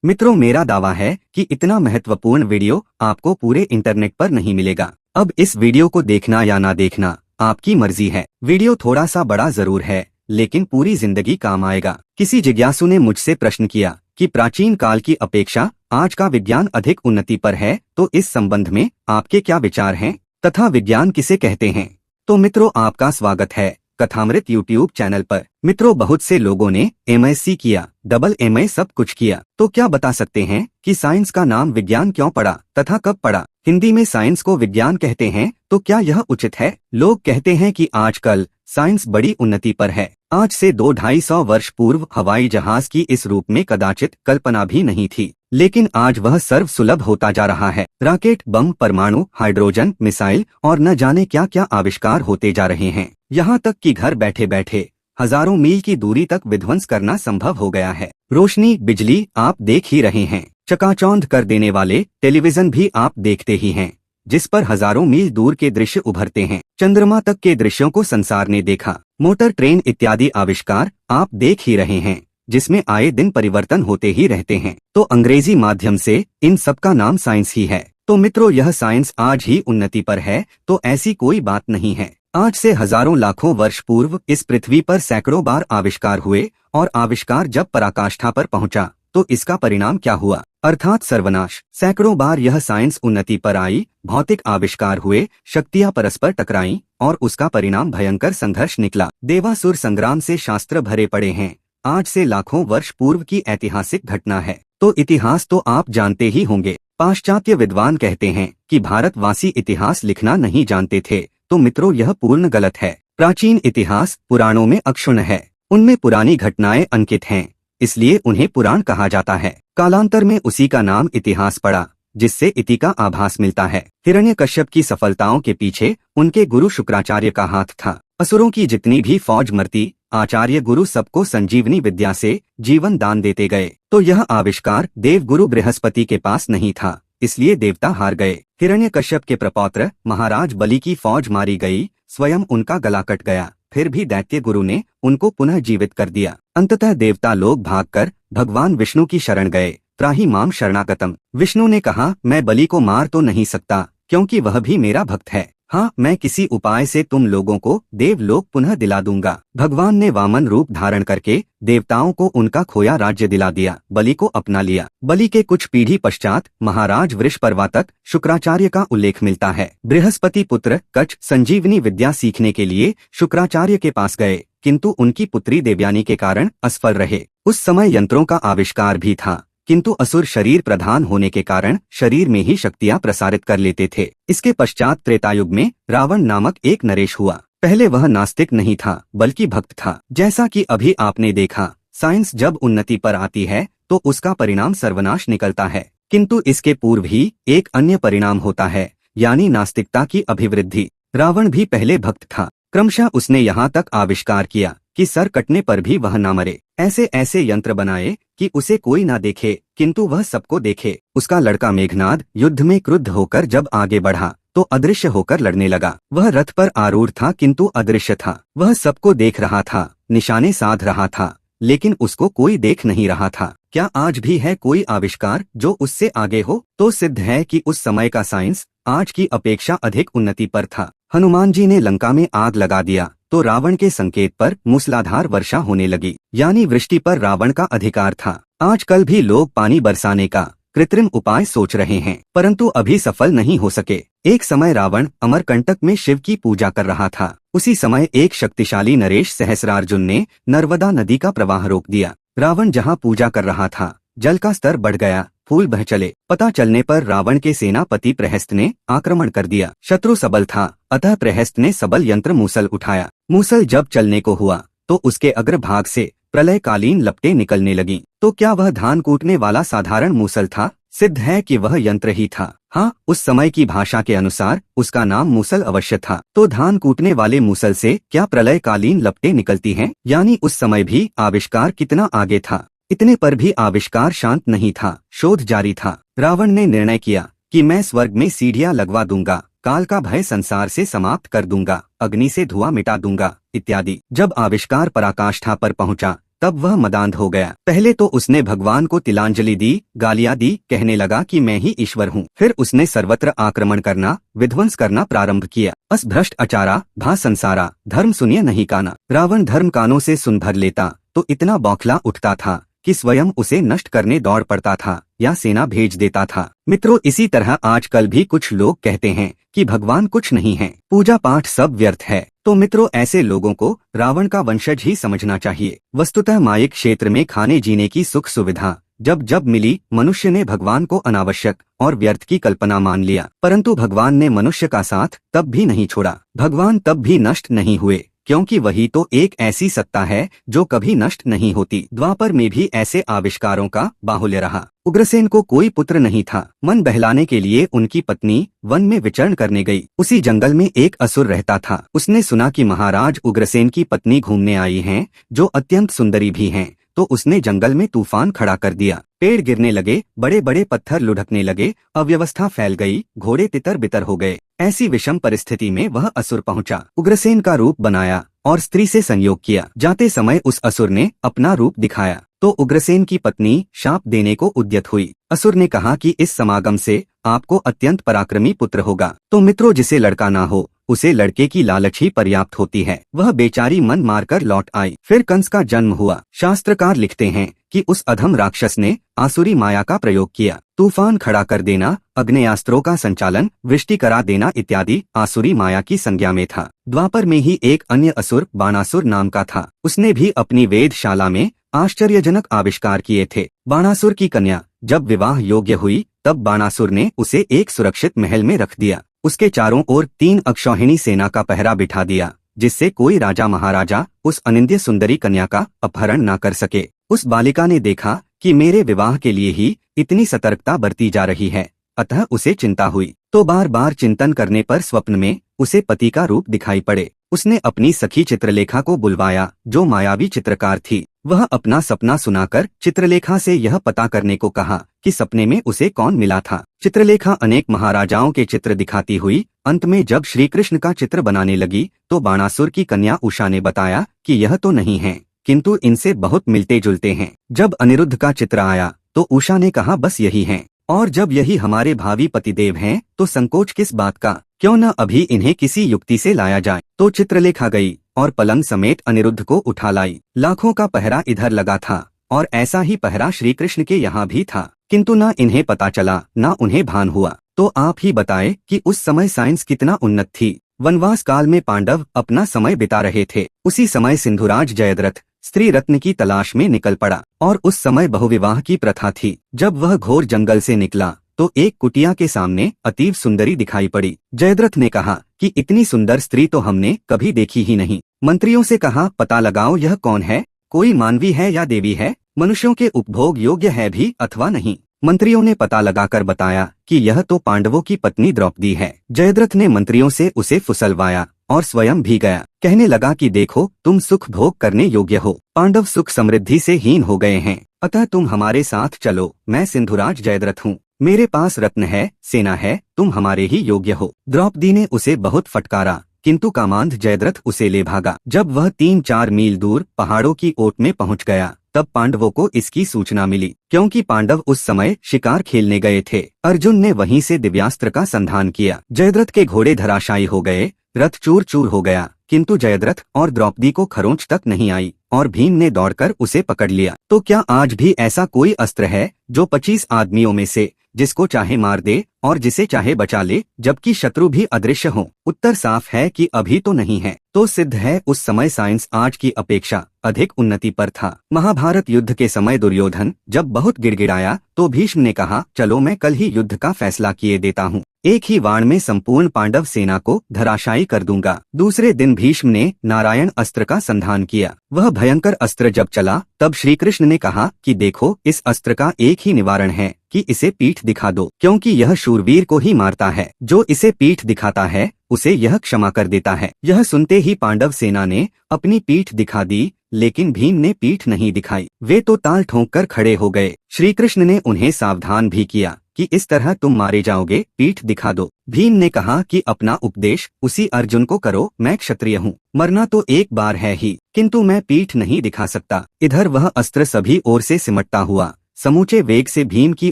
मित्रों, मेरा दावा है कि इतना महत्वपूर्ण वीडियो आपको पूरे इंटरनेट पर नहीं मिलेगा। अब इस वीडियो को देखना या ना देखना आपकी मर्जी है। वीडियो थोड़ा सा बड़ा जरूर है, लेकिन पूरी जिंदगी काम आएगा। किसी जिज्ञासु ने मुझसे प्रश्न किया कि प्राचीन काल की अपेक्षा आज का विज्ञान अधिक उन्नति पर है, तो इस संबंध में आपके क्या विचार हैं तथा विज्ञान किसे कहते हैं। तो मित्रों, आपका स्वागत है कथामृत यूट्यूब चैनल पर। मित्रों, बहुत से लोगों ने MSc किया, AA सब कुछ किया, तो क्या बता सकते हैं कि साइंस का नाम विज्ञान क्यों पड़ा तथा कब पड़ा। हिंदी में साइंस को विज्ञान कहते हैं, तो क्या यह उचित है। लोग कहते हैं कि आजकल साइंस बड़ी उन्नति पर है। आज से 200-250 वर्ष पूर्व हवाई जहाज की इस रूप में कदाचित कल्पना भी नहीं थी, लेकिन आज वह सर्व सुलभ होता जा रहा है। रॉकेट, बम, परमाणु, हाइड्रोजन, मिसाइल और न जाने क्या क्या आविष्कार होते जा रहे हैं। यहाँ तक कि घर बैठे बैठे हजारों मील की दूरी तक विध्वंस करना संभव हो गया है। रोशनी, बिजली आप देख ही रहे हैं। चकाचौंध कर देने वाले टेलीविजन भी आप देखते ही हैं, जिस पर हजारों मील दूर के दृश्य उभरते हैं। चंद्रमा तक के दृश्यों को संसार ने देखा। मोटर, ट्रेन इत्यादि आविष्कार आप देख ही रहे हैं, जिसमें आए दिन परिवर्तन होते ही रहते हैं। तो अंग्रेजी माध्यम से इन सब का नाम साइंस ही है। तो मित्रों, यह साइंस आज ही उन्नति पर है तो ऐसी कोई बात नहीं है। आज से हजारों लाखों वर्ष पूर्व इस पृथ्वी पर सैकड़ों बार आविष्कार हुए, और आविष्कार जब पराकाष्ठा पर पहुंचा तो इसका परिणाम क्या हुआ, अर्थात सर्वनाश। सैकड़ों बार यह साइंस उन्नति पर आई, भौतिक आविष्कार हुए, शक्तियां परस्पर टकराईं और उसका परिणाम भयंकर संघर्ष निकला। देवासुर संग्राम से शास्त्र भरे पड़े हैं। आज से लाखों वर्ष पूर्व की ऐतिहासिक घटना है। तो इतिहास तो आप जानते ही होंगे। पाश्चात्य विद्वान कहते हैं कि भारतवासी इतिहास लिखना नहीं जानते थे, तो मित्रों यह पूर्ण गलत है। प्राचीन इतिहास पुराणों में अक्षुण्ण है। उनमें पुरानी घटनाएं अंकित हैं, इसलिए उन्हें पुराण कहा जाता है। कालांतर में उसी का नाम इतिहास पड़ा, जिससे इति का आभास मिलता है। हिरण्यकश्यप की सफलताओं के पीछे उनके गुरु शुक्राचार्य का हाथ था। असुरों की जितनी भी फौज मरती, आचार्य गुरु सबको संजीवनी विद्या से जीवन दान देते गए। तो यह आविष्कार देवगुरु बृहस्पति के पास नहीं था, इसलिए देवता हार गए। हिरण्यकश्यप के प्रपौत्र महाराज बलि की फौज मारी गई, स्वयं उनका गला कट गया, फिर भी दैत्य गुरु ने उनको पुनः जीवित कर दिया। अंततः देवता लोग भागकर भगवान विष्णु की शरण गए। त्राहि माम शरणागतम। विष्णु ने कहा, मैं बलि को मार तो नहीं सकता, क्योंकि वह भी मेरा भक्त है। हाँ, मैं किसी उपाय से तुम लोगों को देवलोक पुनः दिला दूंगा। भगवान ने वामन रूप धारण करके देवताओं को उनका खोया राज्य दिला दिया, बलि को अपना लिया। बलि के कुछ पीढ़ी पश्चात महाराज वृषपर्वा तक शुक्राचार्य का उल्लेख मिलता है। बृहस्पति पुत्र कच्छ संजीवनी विद्या सीखने के लिए शुक्राचार्य के पास गए, किंतु उनकी पुत्री देवयानी के कारण असफल रहे। उस समय यंत्रों का आविष्कार भी था, किंतु असुर शरीर प्रधान होने के कारण शरीर में ही शक्तियां प्रसारित कर लेते थे। इसके पश्चात त्रेतायुग में रावण नामक एक नरेश हुआ। पहले वह नास्तिक नहीं था, बल्कि भक्त था। जैसा कि अभी आपने देखा, साइंस जब उन्नति पर आती है तो उसका परिणाम सर्वनाश निकलता है, किंतु इसके पूर्व ही एक अन्य परिणाम होता है, यानी नास्तिकता की अभिवृद्धि। रावण भी पहले भक्त था। क्रमशः उसने यहाँ तक आविष्कार किया कि सर कटने पर भी वह न मरे। ऐसे ऐसे यंत्र बनाए कि उसे कोई ना देखे, किंतु वह सबको देखे। उसका लड़का मेघनाद युद्ध में क्रुद्ध होकर जब आगे बढ़ा तो अदृश्य होकर लड़ने लगा। वह रथ पर आरूढ़ था, किंतु अदृश्य था। वह सबको देख रहा था, निशाने साध रहा था, लेकिन उसको कोई देख नहीं रहा था। क्या आज भी है कोई आविष्कार जो उससे आगे हो? तो सिद्ध है कि उस समय का साइंस आज की अपेक्षा अधिक उन्नति पर था। हनुमान जी ने लंका में आग लगा दिया तो रावण के संकेत पर मूसलाधार वर्षा होने लगी, यानी वृष्टि पर रावण का अधिकार था। आजकल भी लोग पानी बरसाने का कृत्रिम उपाय सोच रहे हैं, परंतु अभी सफल नहीं हो सके। एक समय रावण अमरकंटक में शिव की पूजा कर रहा था। उसी समय एक शक्तिशाली नरेश सहस्रार्जुन ने नर्मदा नदी का प्रवाह रोक दिया। रावण जहाँ पूजा कर रहा था, जल का स्तर बढ़ गया, फूल बह चले। पता चलने पर रावण के सेनापति प्रहस्त ने आक्रमण कर दिया। शत्रु सबल था, अतः प्रहस्त ने सबल यंत्र मूसल उठाया। मूसल जब चलने को हुआ तो उसके अग्रभाग से प्रलयकालीन लपटें निकलने लगीं। तो क्या वह धान कूटने वाला साधारण मूसल था? सिद्ध है कि वह यंत्र ही था। हाँ, उस समय की भाषा के अनुसार उसका नाम मूसल अवश्य था। तो धान कूटने वाले मूसल से क्या प्रलयकालीन लपटें निकलती हैं? यानी उस समय भी आविष्कार कितना आगे था। इतने पर भी आविष्कार शांत नहीं था, शोध जारी था। रावण ने निर्णय किया कि मैं स्वर्ग में सीढ़ियां लगवा दूंगा, काल का भय संसार से समाप्त कर दूंगा, अग्नि से धुआं मिटा दूंगा इत्यादि। जब आविष्कार पराकाष्ठा पर पहुंचा तब वह मदांध हो गया। पहले तो उसने भगवान को तिलांजलि दी, गालियां दी, कहने लगा कि मैं ही ईश्वर हूँ। फिर उसने सर्वत्र आक्रमण करना, विध्वंस करना प्रारंभ किया। अस भ्रष्ट आचारा भा संसारा, धर्म सुनिए नहीं काना। रावण धर्म कानों से सुन भर लेता तो इतना बौखला उठता था कि स्वयं उसे नष्ट करने दौड़ पड़ता था या सेना भेज देता था। मित्रों, इसी तरह आजकल भी कुछ लोग कहते हैं कि भगवान कुछ नहीं है, पूजा पाठ सब व्यर्थ है। तो मित्रों, ऐसे लोगों को रावण का वंशज ही समझना चाहिए। वस्तुतः मायिक क्षेत्र में खाने जीने की सुख सुविधा जब जब मिली, मनुष्य ने भगवान को अनावश्यक और व्यर्थ की कल्पना मान लिया। परंतु भगवान ने मनुष्य का साथ तब भी नहीं छोड़ा। भगवान तब भी नष्ट नहीं हुए, क्योंकि वही तो एक ऐसी सत्ता है जो कभी नष्ट नहीं होती। द्वापर में भी ऐसे आविष्कारों का बाहुल्य रहा। उग्रसेन को कोई पुत्र नहीं था। मन बहलाने के लिए उनकी पत्नी वन में विचरण करने गई। उसी जंगल में एक असुर रहता था। उसने सुना कि महाराज उग्रसेन की पत्नी घूमने आई हैं, जो अत्यंत सुंदरी भी हैं। तो उसने जंगल में तूफान खड़ा कर दिया। पेड़ गिरने लगे, बड़े बड़े पत्थर लुढ़कने लगे, अव्यवस्था फैल गई, घोड़े तितर बितर हो गए। ऐसी विषम परिस्थिति में वह असुर पहुंचा। उग्रसेन का रूप बनाया और स्त्री से संयोग किया। जाते समय उस असुर ने अपना रूप दिखाया तो उग्रसेन की पत्नी शाप देने को उद्यत हुई। असुर ने कहा कि इस समागम से आपको अत्यंत पराक्रमी पुत्र होगा। तो मित्रों, जिसे लड़का ना हो उसे लड़के की लालच ही पर्याप्त होती है। वह बेचारी मन मारकर लौट आई। फिर कंस का जन्म हुआ। शास्त्रकार लिखते हैं कि उस अधम राक्षस ने आसुरी माया का प्रयोग किया। तूफान खड़ा कर देना, अग्नेयास्त्रों का संचालन, वृष्टि करा देना इत्यादि आसुरी माया की संज्ञा में था। द्वापर में ही एक अन्य असुर बाणासुर नाम का था। उसने भी अपनी वेदशाला में आश्चर्यजनक आविष्कार किए थे। बाणासुर की कन्या जब विवाह योग्य हुई तब बाणासुर ने उसे एक सुरक्षित महल में रख दिया। उसके चारों ओर 3 अक्षौहिणी सेना का पहरा बिठा दिया, जिससे कोई राजा महाराजा उस अनिंद्य सुंदरी कन्या का अपहरण न कर सके। उस बालिका ने देखा कि मेरे विवाह के लिए ही इतनी सतर्कता बरती जा रही है, अतः उसे चिंता हुई। तो बार बार चिंतन करने पर स्वप्न में उसे पति का रूप दिखाई पड़े। उसने अपनी सखी चित्रलेखा को बुलवाया, जो मायावी चित्रकार थी। वह अपना सपना सुनाकर चित्रलेखा से यह पता करने को कहा कि सपने में उसे कौन मिला था। चित्रलेखा अनेक महाराजाओं के चित्र दिखाती हुई अंत में जब श्री कृष्ण का चित्र बनाने लगी तो बाणासुर की कन्या उषा ने बताया कि यह तो नहीं है, किंतु इनसे बहुत मिलते जुलते हैं। जब अनिरुद्ध का चित्र आया तो उषा ने कहा बस यही है, और जब यही हमारे भावी पतिदेव हैं तो संकोच किस बात का, क्यों न अभी इन्हें किसी युक्ति से लाया जाए। तो चित्रलेखा गई और पलंग समेत अनिरुद्ध को उठा लाई। लाखों का पहरा इधर लगा था और ऐसा ही पहरा श्री कृष्ण के यहाँ भी था, किंतु न इन्हें पता चला न उन्हें भान हुआ। तो आप ही बताएं कि उस समय साइंस कितना उन्नत थी। वनवास काल में पांडव अपना समय बिता रहे थे। उसी समय सिंधुराज जयद्रथ स्त्री रत्न की तलाश में निकल पड़ा और उस समय बहुविवाह की प्रथा थी। जब वह घोर जंगल से निकला तो एक कुटिया के सामने अतीव सुंदरी दिखाई पड़ी। जयद्रथ ने कहा कि इतनी सुंदर स्त्री तो हमने कभी देखी ही नहीं। मंत्रियों से कहा पता लगाओ यह कौन है, कोई मानवी है या देवी है, मनुष्यों के उपभोग योग्य है भी अथवा नहीं। मंत्रियों ने पता लगाकर बताया कि यह तो पांडवों की पत्नी द्रौपदी है। जयद्रथ ने मंत्रियों से उसे फुसलवाया और स्वयं भी गया। कहने लगा कि देखो तुम सुख भोग करने योग्य हो, पांडव सुख समृद्धि से हीन हो गए हैं, अतः तुम हमारे साथ चलो। मैं सिंधुराज जयद्रथ हूँ, मेरे पास रत्न है, सेना है, तुम हमारे ही योग्य हो। द्रौपदी ने उसे बहुत फटकारा, किंतु कामांध जयद्रथ उसे ले भागा। जब वह 3-4 मील दूर पहाड़ों की ओट में पहुंच गया तब पांडवों को इसकी सूचना मिली, क्योंकि पांडव उस समय शिकार खेलने गए थे। अर्जुन ने वहीं से दिव्यास्त्र का संधान किया। जयद्रथ के घोड़े धराशायी हो गए, रथ चूर चूर हो गया, किंतु जयद्रथ और द्रौपदी को खरोंच तक नहीं आई और भीम ने दौड़कर उसे पकड़ लिया। तो क्या आज भी ऐसा कोई अस्त्र है जो 25 आदमियों में से जिसको चाहे मार दे और जिसे चाहे बचा ले, जबकि शत्रु भी अदृश्य हो? उत्तर साफ है कि अभी तो नहीं है। तो सिद्ध है उस समय साइंस आज की अपेक्षा अधिक उन्नति पर था। महाभारत युद्ध के समय दुर्योधन जब बहुत गिड़गिड़ाया तो भीष्म ने कहा चलो मैं कल ही युद्ध का फैसला किए देता हूँ, एक ही वाण में संपूर्ण पांडव सेना को धराशायी कर दूंगा। दूसरे दिन भीष्म ने नारायण अस्त्र का संधान किया। वह भयंकर अस्त्र जब चला तब श्री कृष्ण ने कहा कि देखो इस अस्त्र का एक ही निवारण है कि इसे पीठ दिखा दो, क्योंकि यह शूरवीर को ही मारता है, जो इसे पीठ दिखाता है उसे यह क्षमा कर देता है। यह सुनते ही पांडव सेना ने अपनी पीठ दिखा दी, लेकिन भीम ने पीठ नहीं दिखाई। वे तो ताल ठोंक कर खड़े हो गए। श्री कृष्ण ने उन्हें सावधान भी किया कि इस तरह तुम मारे जाओगे, पीठ दिखा दो। भीम ने कहा कि अपना उपदेश उसी अर्जुन को करो, मैं क्षत्रिय हूँ, मरना तो एक बार है ही, किंतु मैं पीठ नहीं दिखा सकता। इधर वह अस्त्र सभी ओर से सिमटता हुआ समूचे वेग से भीम की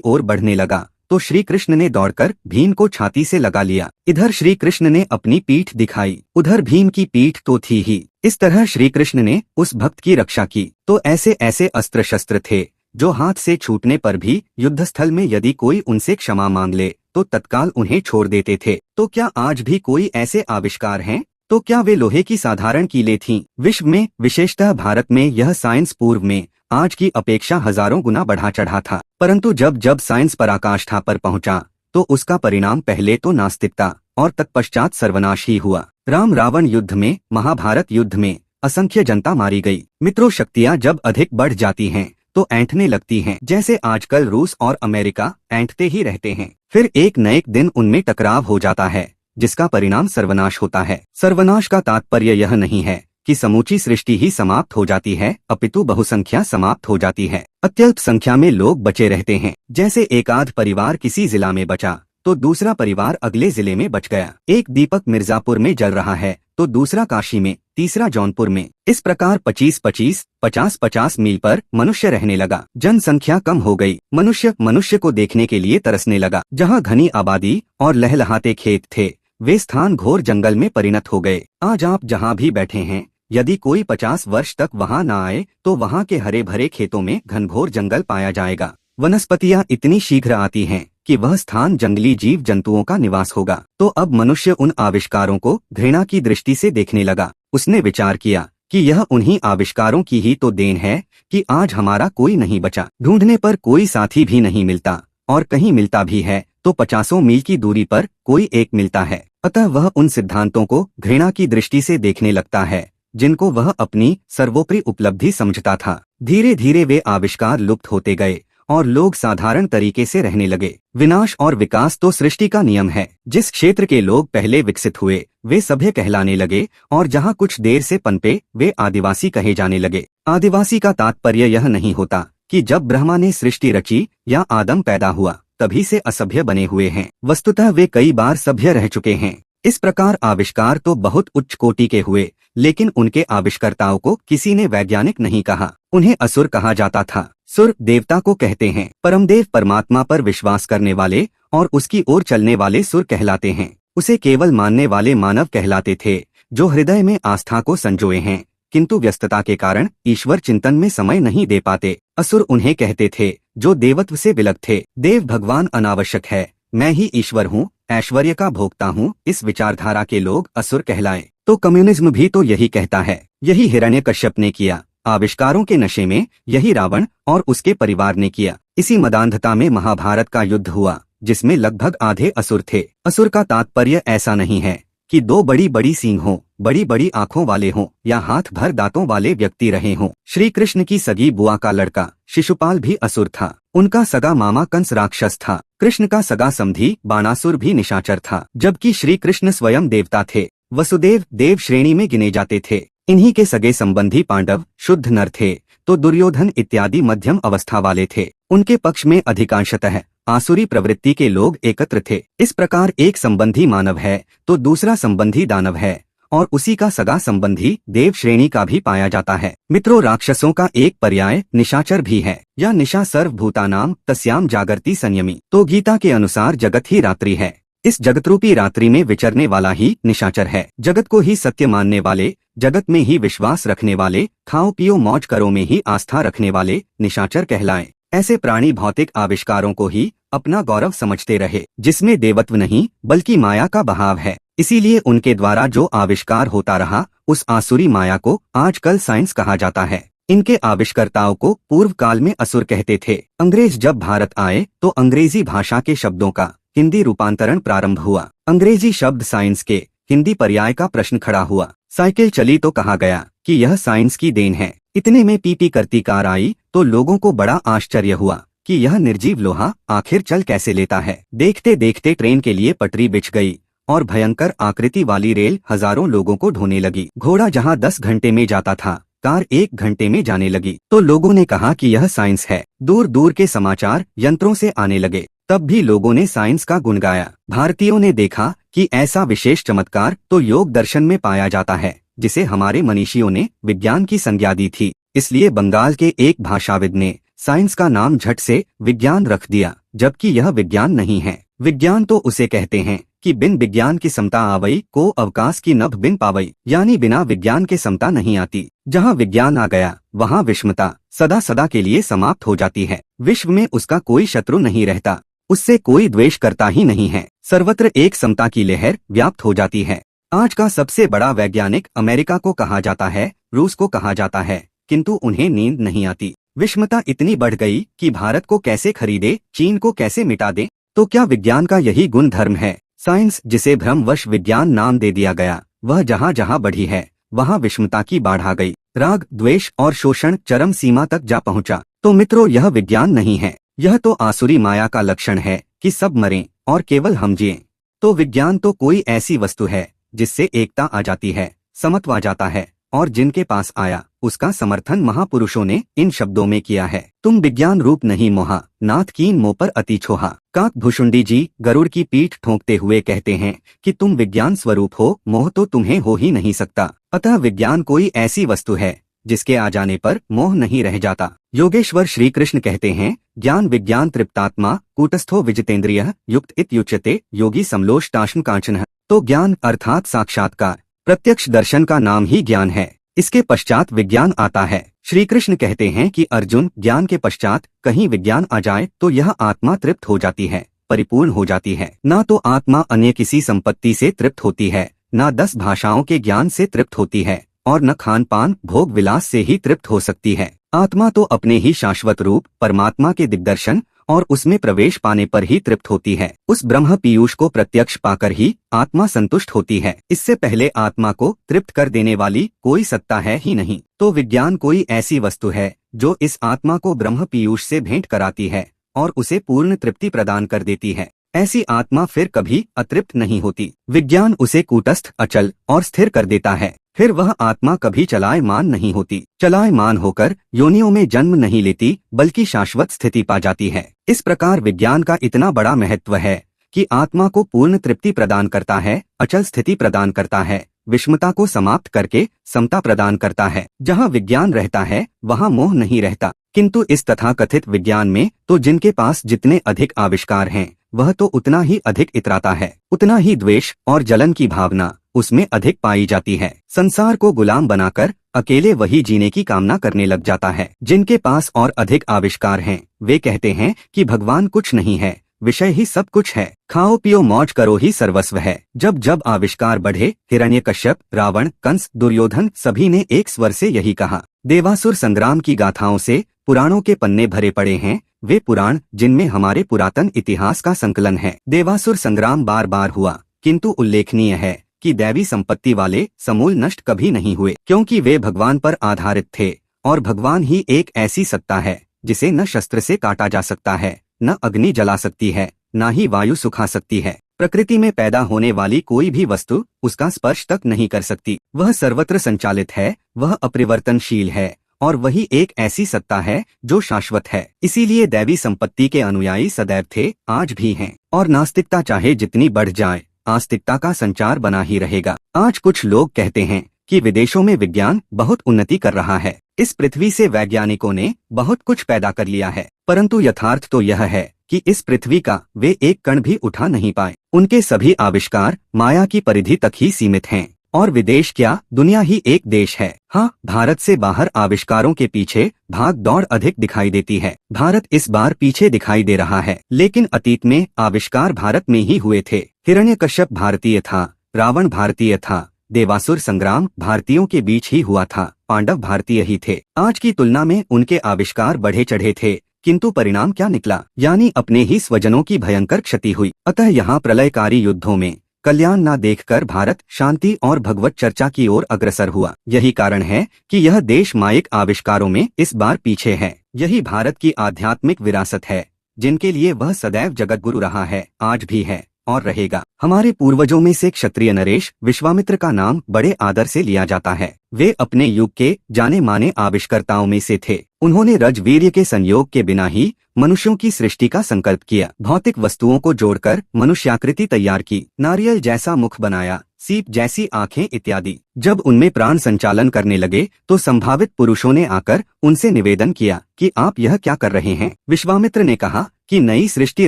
ओर बढ़ने लगा, तो श्री कृष्ण ने दौड़कर भीम को छाती से लगा लिया। इधर श्री कृष्ण ने अपनी पीठ दिखाई, उधर भीम की पीठ तो थी ही। इस तरह श्री कृष्ण ने उस भक्त की रक्षा की। तो ऐसे ऐसे अस्त्र शस्त्र थे जो हाथ से छूटने पर भी युद्धस्थल में यदि कोई उनसे क्षमा मांग ले तो तत्काल उन्हें छोड़ देते थे। तो क्या आज भी कोई ऐसे आविष्कार हैं? तो क्या वे लोहे की साधारण कीलें थीं? विश्व में, विशेषतः भारत में, यह साइंस पूर्व में आज की अपेक्षा हजारों गुना बढ़ा चढ़ा था। परंतु जब जब साइंस पराकाष्ठा पर पहुंचा तो उसका परिणाम पहले तो नास्तिकता और तत्पश्चात सर्वनाश ही हुआ। राम रावण युद्ध में, महाभारत युद्ध में असंख्य जनता मारी गई। मित्रों, शक्तियां जब अधिक बढ़ जाती हैं तो ऐंठने लगती हैं। जैसे आजकल रूस और अमेरिका ऐंठते ही रहते हैं। फिर एक न एक दिन उनमें टकराव हो जाता है जिसका परिणाम सर्वनाश होता है। सर्वनाश का तात्पर्य यह नहीं है कि समूची सृष्टि ही समाप्त हो जाती है, अपितु बहुसंख्या समाप्त हो जाती है। अत्यल्प संख्या में लोग बचे रहते हैं। जैसे एकाध परिवार किसी जिला में बचा तो दूसरा परिवार अगले जिले में बच गया। एक दीपक मिर्जापुर में जल रहा है तो दूसरा काशी में, तीसरा जौनपुर में। इस प्रकार 25-25, 50-50 मील पर मनुष्य रहने लगा। जनसंख्या कम हो गई। मनुष्य मनुष्य को देखने के लिए तरसने लगा। जहाँ घनी आबादी और लहलहाते खेत थे वे स्थान घोर जंगल में परिणत हो गए। आज आप जहाँ भी बैठे हैं, यदि कोई 50 वर्ष तक वहाँ न आए तो वहाँ के हरे भरे खेतों में घनघोर जंगल पाया जाएगा। वनस्पतियाँ इतनी शीघ्र आती हैं कि वह स्थान जंगली जीव जंतुओं का निवास होगा। तो अब मनुष्य उन आविष्कारों को घृणा की दृष्टि से देखने लगा। उसने विचार किया कि यह उन्हीं आविष्कारों की ही तो देन है कि आज हमारा कोई नहीं बचा। ढूंढने पर कोई साथी भी नहीं मिलता, और कहीं मिलता भी है तो 50 मील की दूरी पर कोई एक मिलता है। अतः वह उन सिद्धांतों को घृणा की दृष्टि से देखने लगता है जिनको वह अपनी सर्वोपरि उपलब्धि समझता था। धीरे धीरे वे आविष्कार लुप्त होते गए और लोग साधारण तरीके से रहने लगे। विनाश और विकास तो सृष्टि का नियम है। जिस क्षेत्र के लोग पहले विकसित हुए वे सभ्य कहलाने लगे, और जहाँ कुछ देर से पनपे वे आदिवासी कहे जाने लगे। आदिवासी का तात्पर्य यह नहीं होता कि जब ब्रह्मा ने सृष्टि रची या आदम पैदा हुआ तभी से असभ्य बने हुए हैं। वस्तुतः वे कई बार सभ्य रह चुके हैं। इस प्रकार आविष्कार तो बहुत उच्च कोटि के हुए, लेकिन उनके आविष्कर्ताओं को किसी ने वैज्ञानिक नहीं कहा। उन्हें असुर कहा जाता था। सुर देवता को कहते हैं। परमदेव परमात्मा पर विश्वास करने वाले और उसकी ओर चलने वाले सुर कहलाते हैं। उसे केवल मानने वाले मानव कहलाते थे, जो हृदय में आस्था को संजोए हैं किंतु व्यस्तता के कारण ईश्वर चिंतन में समय नहीं दे पाते। असुर उन्हें कहते थे जो देवत्व से विलग थे। देव भगवान अनावश्यक है, मैं ही ईश्वर हूँ, ऐश्वर्य का भोक्ता हूँ, इस विचारधारा के लोग असुर कहलाए। तो कम्युनिज्म भी तो यही कहता है। यही हिरण्यकश्यप ने किया। आविष्कारों के नशे में यही रावण और उसके परिवार ने किया। इसी मदांधता में महाभारत का युद्ध हुआ जिसमें लगभग आधे असुर थे। असुर का तात्पर्य ऐसा नहीं है कि दो बड़ी बड़ी सींग हों, बड़ी बड़ी आंखों वाले हों या हाथ भर दांतों वाले व्यक्ति रहे हों। श्री कृष्ण की सगी बुआ का लड़का शिशुपाल भी असुर था। उनका सगा मामा कंस राक्षस था। कृष्ण का सगा समधी बाणासुर भी निशाचर था, जबकि श्री कृष्ण स्वयं देवता थे। वसुदेव देव श्रेणी में गिने जाते थे। इन्हीं के सगे संबंधी पांडव शुद्ध नर थे, तो दुर्योधन इत्यादि मध्यम अवस्था वाले थे। उनके पक्ष में अधिकांशतः आसुरी प्रवृत्ति के लोग एकत्र थे। इस प्रकार एक संबंधी मानव है तो दूसरा संबंधी दानव है, और उसी का सगा संबंधी देव श्रेणी का भी पाया जाता है। मित्रों, राक्षसों का एक पर्याय निशाचर भी है। या निशा सर्वभूतानाम तस्याम जागर्ति संयमी। तो गीता के अनुसार जगत ही रात्रि है। इस जगतरूपी रात्रि में विचरने वाला ही निशाचर है। जगत को ही सत्य मानने वाले, जगत में ही विश्वास रखने वाले, खाओ पियो मौज करो में ही आस्था रखने वाले निशाचर कहलाए। ऐसे प्राणी भौतिक आविष्कारों को ही अपना गौरव समझते रहे, जिसमें देवत्व नहीं बल्कि माया का बहाव है। इसीलिए उनके द्वारा जो आविष्कार होता रहा उस आसुरी माया को आजकल साइंस कहा जाता है। इनके आविष्कर्ताओं को पूर्व काल में असुर कहते थे। अंग्रेज जब भारत आए तो अंग्रेजी भाषा के शब्दों का हिंदी रूपांतरण प्रारंभ हुआ। अंग्रेजी शब्द साइंस के हिंदी पर्याय का प्रश्न खड़ा हुआ। साइकिल चली तो कहा गया कि यह साइंस की देन है। इतने में पीपी करती कार आई तो लोगों को बड़ा आश्चर्य हुआ कि यह निर्जीव लोहा आखिर चल कैसे लेता है। देखते देखते ट्रेन के लिए पटरी बिछ गई और भयंकर आकृति वाली रेल हजारों लोगों को ढोने लगी। घोड़ा जहां 10 घंटे में जाता था कार 1 घंटे में जाने लगी। तो लोगों ने कहा कि यह साइंस है। दूर दूर के समाचार यंत्रों से आने लगे। तब भी लोगों ने साइंस का गुण गाया। भारतीयों ने देखा कि ऐसा विशेष चमत्कार तो योग दर्शन में पाया जाता है, जिसे हमारे मनीषियों ने विज्ञान की संज्ञा दी थी। इसलिए बंगाल के एक भाषाविद ने साइंस का नाम झट से विज्ञान रख दिया, जबकि यह विज्ञान नहीं है। विज्ञान तो उसे कहते हैं कि बिन विज्ञान की समता आवई को अवकाश की नभ बिन पावई, यानी बिना विज्ञान के समता नहीं आती। जहाँ विज्ञान आ गया वहाँ विषमता सदा सदा के लिए समाप्त हो जाती है। विश्व में उसका कोई शत्रु नहीं रहता, उससे कोई द्वेष करता ही नहीं है। सर्वत्र एक समता की लहर व्याप्त हो जाती है। आज का सबसे बड़ा वैज्ञानिक अमेरिका को कहा जाता है, रूस को कहा जाता है, किंतु उन्हें नींद नहीं आती। विषमता इतनी बढ़ गई कि भारत को कैसे खरीदे, चीन को कैसे मिटा दे। तो क्या विज्ञान का यही गुण धर्म है? साइंस, जिसे भ्रमवश विज्ञान नाम दे दिया गया, वह जहाँ जहाँ बढ़ी है वहाँ विषमता की बाढ़ आ गई। राग, द्वेष और शोषण चरम सीमा तक जा पहुँचा। तो मित्रों, यह विज्ञान नहीं है, यह तो आसुरी माया का लक्षण है कि सब मरें और केवल हम जिएं। तो विज्ञान तो कोई ऐसी वस्तु है जिससे एकता आ जाती है, समत्व आ जाता है, और जिनके पास आया उसका समर्थन महापुरुषों ने इन शब्दों में किया है। तुम विज्ञान रूप नहीं मोहा, नाथ कीन मोह पर अति छोहा। काक भुषुंडी जी गरुड़ की पीठ ठोंकते हुए कहते हैं कि तुम विज्ञान स्वरूप हो, मोह तो तुम्हें हो ही नहीं सकता। अतः विज्ञान कोई ऐसी वस्तु है जिसके आ जाने पर मोह नहीं रह जाता। योगेश्वर श्री कृष्ण कहते हैं, ज्ञान विज्ञान तृप्तात्मा कूटस्थो विजितेंद्रियः युक्त इत्युच्यते योगी समलोष्टाश्म कांचनः। तो ज्ञान अर्थात साक्षात्कार, प्रत्यक्ष दर्शन का नाम ही ज्ञान है। इसके पश्चात विज्ञान आता है। श्री कृष्ण कहते हैं कि अर्जुन, ज्ञान के पश्चात कहीं विज्ञान आ जाए तो यह आत्मा तृप्त हो जाती है, परिपूर्ण हो जाती है। ना तो आत्मा अन्य किसी संपत्ति से तृप्त होती है, ना 10 भाषाओं के ज्ञान से तृप्त होती है, और न खान पान भोग विलास से ही तृप्त हो सकती है। आत्मा तो अपने ही शाश्वत रूप परमात्मा के दिग्दर्शन और उसमें प्रवेश पाने पर ही तृप्त होती है। उस ब्रह्म पीयूष को प्रत्यक्ष पाकर ही आत्मा संतुष्ट होती है। इससे पहले आत्मा को तृप्त कर देने वाली कोई सत्ता है ही नहीं। तो विज्ञान कोई ऐसी वस्तु है जो इस आत्मा को ब्रह्म पीयूष से भेंट कराती है और उसे पूर्ण तृप्ति प्रदान कर देती है। ऐसी आत्मा फिर कभी अतृप्त नहीं होती। विज्ञान उसे कूटस्थ, अचल और स्थिर कर देता है। फिर वह आत्मा कभी चलायमान नहीं होती। चलायमान होकर योनियों में जन्म नहीं लेती, बल्कि शाश्वत स्थिति पा जाती है। इस प्रकार विज्ञान का इतना बड़ा महत्व है कि आत्मा को पूर्ण तृप्ति प्रदान करता है, अचल स्थिति प्रदान करता है, विषमता को समाप्त करके समता प्रदान करता है। जहाँ विज्ञान रहता है वहाँ मोह नहीं रहता। किंतु इस तथाकथित विज्ञान में तो जिनके पास जितने अधिक आविष्कार हैं वह तो उतना ही अधिक इतराता है, उतना ही द्वेष और जलन की भावना उसमें अधिक पाई जाती है। संसार को गुलाम बनाकर अकेले वही जीने की कामना करने लग जाता है। जिनके पास और अधिक आविष्कार हैं वे कहते हैं कि भगवान कुछ नहीं है, विषय ही सब कुछ है, खाओ पियो मौज करो ही सर्वस्व है। जब जब आविष्कार बढ़े, हिरण्यकश्यप, रावण, कंस, दुर्योधन सभी ने एक स्वर से यही कहा। देवासुर संग्राम की गाथाओं से पुराणों के पन्ने भरे पड़े हैं, वे पुराण जिनमें हमारे पुरातन इतिहास का संकलन है। देवासुर संग्राम बार बार हुआ, किंतु उल्लेखनीय है कि दैवी संपत्ति वाले समूल नष्ट कभी नहीं हुए, क्योंकि वे भगवान पर आधारित थे। और भगवान ही एक ऐसी सत्ता है जिसे न शस्त्र से काटा जा सकता है, न अग्नि जला सकती है, न ही वायु सुखा सकती है। प्रकृति में पैदा होने वाली कोई भी वस्तु उसका स्पर्श तक नहीं कर सकती। वह सर्वत्र संचालित है, वह अपरिवर्तनशील है, और वही एक ऐसी सत्ता है जो शाश्वत है। इसीलिए दैवी संपत्ति के अनुयायी सदैव थे, आज भी हैं। और नास्तिकता चाहे जितनी बढ़ जाए, आस्तिकता का संचार बना ही रहेगा। आज कुछ लोग कहते हैं कि विदेशों में विज्ञान बहुत उन्नति कर रहा है, इस पृथ्वी से वैज्ञानिकों ने बहुत कुछ पैदा कर लिया है, परंतु यथार्थ तो यह है कि इस पृथ्वी का वे एक कण भी उठा नहीं पाए। उनके सभी आविष्कार माया की परिधि तक ही सीमित हैं। और विदेश क्या, दुनिया ही एक देश है। हाँ, भारत से बाहर आविष्कारों के पीछे भाग दौड़ अधिक दिखाई देती है। भारत इस बार पीछे दिखाई दे रहा है, लेकिन अतीत में आविष्कार भारत में ही हुए थे। हिरण्यकश्यप भारतीय था, रावण भारतीय था, देवासुर संग्राम भारतीयों के बीच ही हुआ था, पांडव भारतीय ही थे। आज की तुलना में उनके आविष्कार बढ़े चढ़े थे, किंतु परिणाम क्या निकला? यानी अपने ही स्वजनों की भयंकर क्षति हुई। अतः यहाँ प्रलयकारी युद्धों में कल्याण न देखकर भारत शांति और भगवत चर्चा की ओर अग्रसर हुआ। यही कारण है कि यह देश माइक आविष्कारों में इस बार पीछे है। यही भारत की आध्यात्मिक विरासत है, जिनके लिए वह सदैव जगतगुरु रहा है, आज भी है और रहेगा। हमारे पूर्वजों में से क्षत्रिय नरेश विश्वामित्र का नाम बड़े आदर से लिया जाता है। वे अपने युग के जाने माने आविष्कर्ताओं में से थे। उन्होंने रजवीर्य के संयोग के बिना ही मनुष्यों की सृष्टि का संकल्प किया। भौतिक वस्तुओं को जोड़कर मनुष्याकृति तैयार की, नारियल जैसा मुख बनाया, सीप जैसी आंखें इत्यादि। जब उनमें प्राण संचालन करने लगे तो संभावित पुरुषों ने आकर उनसे निवेदन किया कि आप यह क्या कर रहे हैं। विश्वामित्र ने कहा कि नई सृष्टि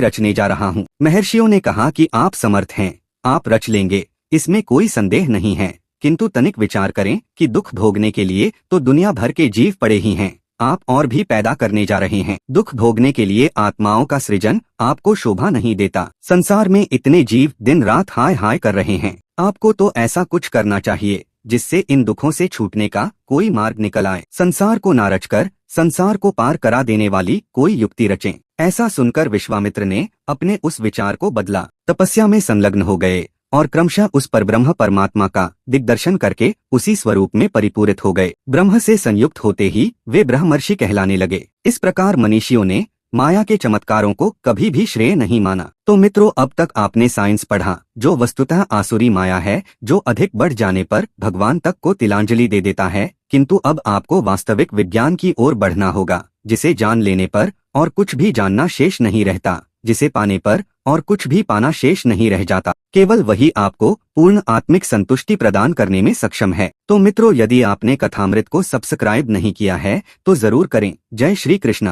रचने जा रहा हूँ। महर्षियों ने कहा कि आप समर्थ हैं, आप रच लेंगे, इसमें कोई संदेह नहीं है, किंतु तनिक विचार करें कि दुख भोगने के लिए तो दुनिया भर के जीव पड़े ही हैं। आप और भी पैदा करने जा रहे हैं। दुख भोगने के लिए आत्माओं का सृजन आपको शोभा नहीं देता। संसार में इतने जीव दिन रात हाय हाय कर रहे हैं। आपको तो ऐसा कुछ करना चाहिए जिससे इन दुखों से छूटने का कोई मार्ग निकल आए। संसार को ना रचकर संसार को पार करा देने वाली कोई युक्ति रचें। ऐसा सुनकर विश्वामित्र ने अपने उस विचार को बदला, तपस्या में संलग्न हो गए और क्रमशः उस परब्रह्म परमात्मा का दिग्दर्शन करके उसी स्वरूप में परिपूरित हो गए। ब्रह्म से संयुक्त होते ही वे ब्रह्मर्षि कहलाने लगे। इस प्रकार मनीषियों ने माया के चमत्कारों को कभी भी श्रेय नहीं माना। तो मित्रों, अब तक आपने साइंस पढ़ा, जो वस्तुतः आसुरी माया है, जो अधिक बढ़ जाने पर भगवान तक को तिलांजलि दे देता है। किंतु अब आपको वास्तविक विज्ञान की ओर बढ़ना होगा, जिसे जान लेने पर और कुछ भी जानना शेष नहीं रहता, जिसे पाने पर और कुछ भी पाना शेष नहीं रह जाता। केवल वही आपको पूर्ण आत्मिक संतुष्टि प्रदान करने में सक्षम है। तो मित्रों, यदि आपने कथामृत को सब्सक्राइब नहीं किया है तो जरूर करें। जय श्री कृष्णा।